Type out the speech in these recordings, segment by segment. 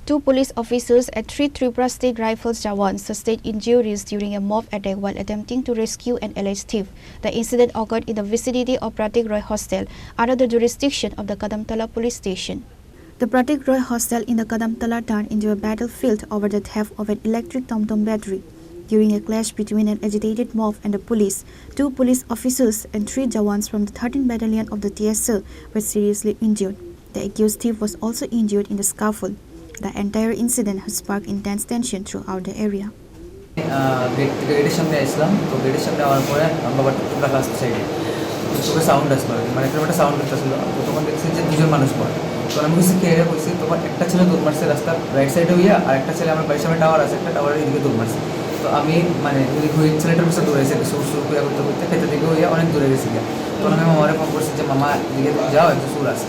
2 police officers and 3 Tripura State Rifles Jawans sustained injuries during a mob attack while attempting to rescue an alleged thief. The incident occurred in the vicinity of Pratik Roy Hostel under the jurisdiction of the Kadamtala police station. The Pratik Roy Hostel in the Kadamtala turned into a battlefield over the theft of an electric tom-tom battery. During a clash between an agitated mob and the police, 2 police officers and 3 Jawans from the 13th Battalion of the TSL were seriously injured. The accused thief was also injured in the scuffle. The entire incident has sparked intense tension throughout the area. গেটের সামনে আসলাম, তো গেটের সামনে hour পরে আমরা টুকরা first সাইডে টুকরা সাউন্ড আসলো, মানে একটা সাউন্ড করতেছিল। তো তখন দেখছি যে 2জন মানুষ পড়ে। তখন আমি বুঝছি কে কইছি, তখন একটা ছেলে দৌড় মারছে রাস্তার রাইট সাইডে হইয়া, আর একটা ছেলে আমার বাড়ির সামনে টাওয়ার আছে, একটা টাওয়ারের এদিকে দৌড় মারছে। তো আমি মানে যদি ওই ছেলেটার পিছনে দৌড়াইছে, সুর করে করতে করতে খেতে দিকে হইয়া অনেক দূরে গেছি। তখন আমি মামারে ফোন করছি যে মামা এদিকে যাও, একটু সুর আছে।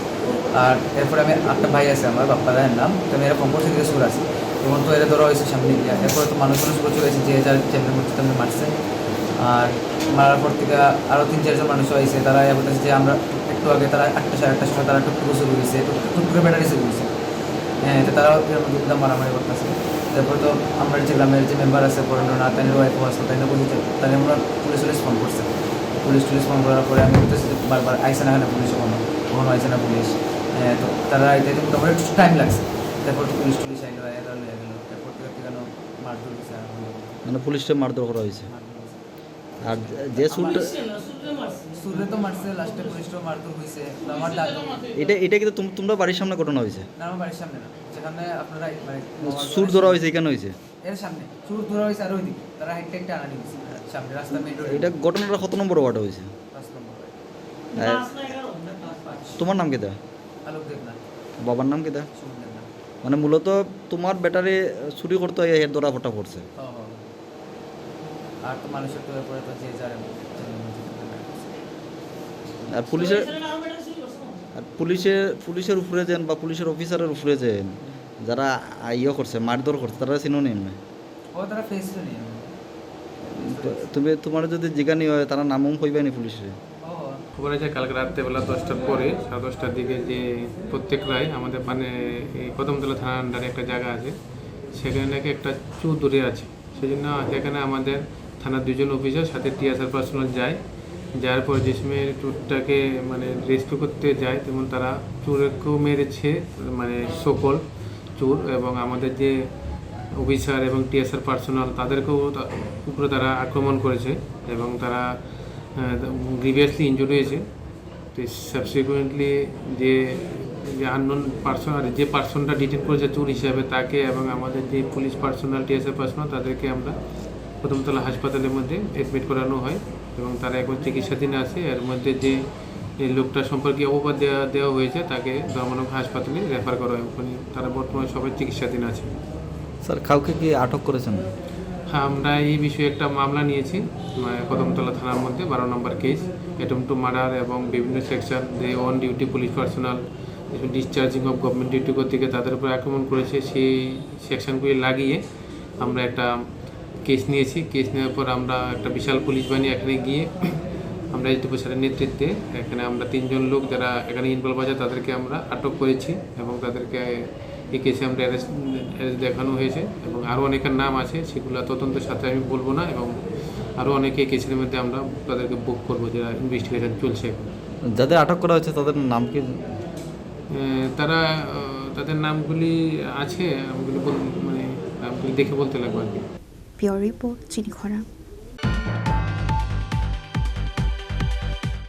আর এরপরে আমি একটা ভাই আছে আমার বাপ্পা ভাইয়ের নাম, তো আমি এরা ফোন করছি দিকে সুর আছে। তখন তো এরা ধরা হয়েছে সামনে গিয়া, এরপরে তো মানুষ প্রচুর হয়েছে, যে যার যেমনি করছে তেমনি মারছে। আর মারার পর থেকে আরও 3-4জন মানুষ হয়েছে, তারা এ বলতেছে যে আমরা একটু আগে তারা 8টা সাড়ে 8টার সময় তারা টুকটুকু শুরু হয়েছে, টুকটুকে ব্যাটারি শুরু হয়েছে। হ্যাঁ, তো তারাও দুধদাম মারামারি করতেছে। তারপরে তো আমরা যে গ্রামের যে মেম্বার আছে পরেন্দ্রনাথ, তাদের ওয়াইফও আসলো, তাই না বলছে, তাদের আমরা পুলিশ ফোন করছে। পুলিশ ফোন করার পরে আমি বলতেছি যে বারবার আইসে না, এখানে পুলিশ কখনো আইসে না পুলিশ। তো তারা আইতে মোটামুটি একটু টাইম লাগছে। তারপর তো পুলিশ আইলো, এরা লয়ে গেল। তারপর থেকে কেন মারধর হয়েছে, মানে পুলিশটা মারধর করা হয়েছে। আর যে সুরটা সুরে তো মারছে, লাস্টে পুলিশটাও মারধর হয়েছে। আমার দাদু এটা কিন্তু তোমরা বাড়ির সামনে ঘটনা হয়েছে না, আমার বাড়ির সামনে না, যেখানে আপনারা মানে সুর ধরা হয়েছে, এখানে হয়েছে এর সামনে সুর ধরা হয়েছে। আর ওইদিকে তারা হাইটটা আনা নিয়েছে সামনে রাস্তা মেন রোড। এটা ঘটনাটা কত নম্বর ওয়ার্ডে হয়েছে? 5 নম্বর। তোমার নাম কেদা? আলোক দেবনাথ। বাবার নাম কেদা? সুমন দেবনাথ। মানে মূলত তোমার ব্যাটারি চুরি করতে হয়, এর ধরা ফটা পড়ছে। আর তো মানুষের তো পরে তো যে যার আর পুলিশের উপরে যেন বা পুলিশের অফিসারের উপরে যেন যারা ইয়ে করছে, মারধর করছে, তারা সিনোনিম না? ও তারা ফেস তো নেই। তোমার যদি জিজ্ঞানি হয়, তারা নামও কইবানি পুলিশে? খবর আছে কালকে রাত্রেবেলা 10টার পরে 10:30টার দিকে যে প্রত্যেক রায় আমাদের মানে এই কদমতলা থানার আন্ডারে একটা জায়গা আছে, সেখানে নাকি একটা চুর দূরে আছে। সেই জন্য সেখানে আমাদের থানার 2জন অফিসার সাথে টিএসআর পার্সোনাল যায়। যার পর যে সময় চোরটাকে মানে রেস্কিউ করতে যায়, তেমন তারা চোরকেও মেরেছে, মানে সকল চোর এবং আমাদের যে অফিসার এবং টিএসআর পার্সোনাল তাদেরকেও উপরে তারা আক্রমণ করেছে এবং তারা গ্রিভিয়াসলি ইনজুর্ড হয়েছে। তো সাবসিকুয়েন্টলি যে আননোন পার্সন আর যে পার্সনটা ডিটেন করেছে চোর হিসাবে, তাকে এবং আমাদের যে পুলিশ পার্সোনাল টিএসআর পার্সোনাল তাদেরকে আমরা কদমতলা হাসপাতালের মধ্যে অ্যাডমিট করানো হয় এবং তারা এখন চিকিৎসাধীন আছে। এর মধ্যে যে লোকটা সম্পর্কে অপবাদ দেওয়া হয়েছে তাকে ধর্মনগর হাসপাতালে রেফার করা হয়, ওখানে তারা বর্তমানে সবাই চিকিৎসাধীন আছে। স্যার, কাউকে কি আটক করেছেন? হ্যাঁ, আমরা এই বিষয়ে একটা মামলা নিয়েছি কদমতলা থানার মধ্যে, 12 নম্বর কেস, অ্যাটেম্প টু মার্ডার এবং বিভিন্ন সেকশন যে on duty police personnel discharging of government duty থেকে তাদের উপর আক্রমণ করেছে, সেই সেকশনগুলি লাগিয়ে আমরা একটা কেস নিয়েছি। কেস নেওয়ার পর আমরা একটা বিশাল পুলিশ বাহিনী এখানে গিয়ে আমরা এই স্যারের নেতৃত্বে এখানে আমরা 3জন লোক যারা এখানে ইনভলভ আছে তাদেরকে আমরা আটক করেছি এবং তাদেরকে এই কেসে আমরা অ্যারেস্ট দেখানো হয়েছে এবং আরও অনেকের নাম আছে, সেগুলো তদন্তের সাথে আমি বলবো না, এবং আরও অনেকে কেসের মধ্যে আমরা তাদেরকে বুক করবো, যারা ইনভেস্টিগেশন চলছে এখন। যাদের আটক করা হয়েছে তাদের নাম কি? তাদের নামগুলি আছে, নামগুলি মানে নামগুলি দেখে বলতে লাগবে আর কি। Pure Report, Chini Khora.